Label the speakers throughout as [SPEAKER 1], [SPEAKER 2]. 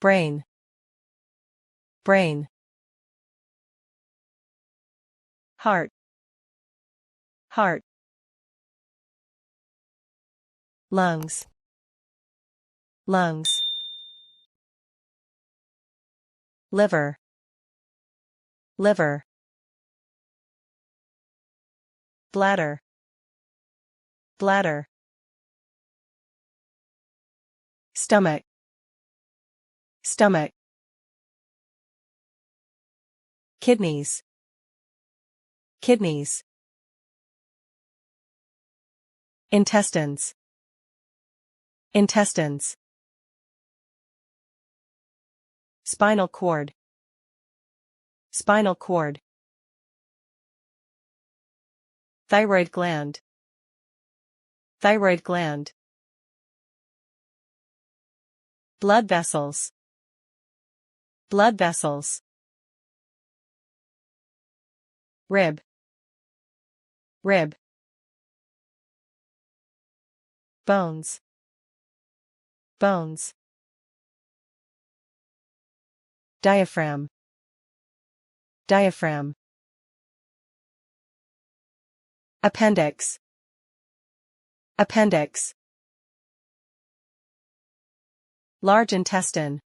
[SPEAKER 1] brain, brain, heart, heart, lungs, lungs, liver, liver, bladder, bladder, stomach, stomach, kidneys, kidneys, intestines, intestines, spinal cord, spinal cord, thyroid gland, thyroid gland, blood vessels, blood vessels, rib, rib, bones, bones, diaphragm, diaphragm, appendix, appendix, large intestine,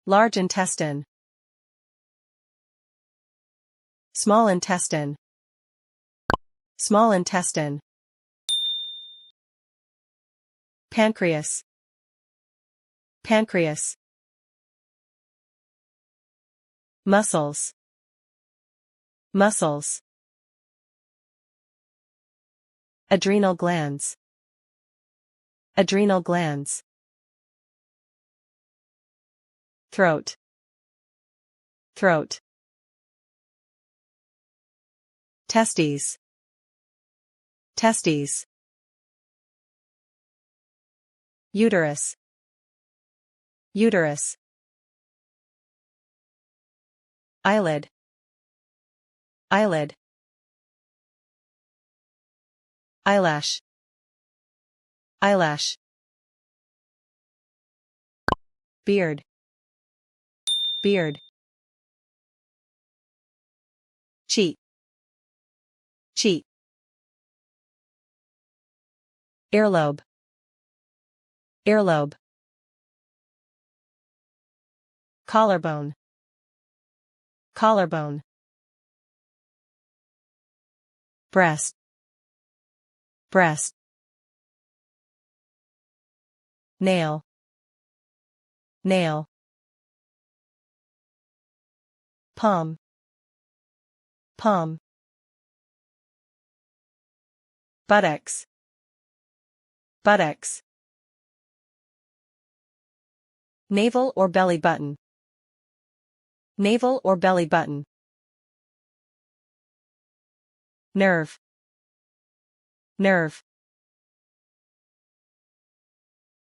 [SPEAKER 1] large intestine, small intestine, small intestine, pancreas, pancreas, muscles, muscles, adrenal glands, adrenal glands, throat, throat, testes, testes, uterus, uterus, eyelid, eyelid, eyelash, eyelash, beard, beard, cheek, cheek, earlobe, earlobe, collarbone, collarbone, breast, breast, nail, nail, palm, palm, buttocks, buttocks, navel or belly button, navel or belly button, nerve, nerve,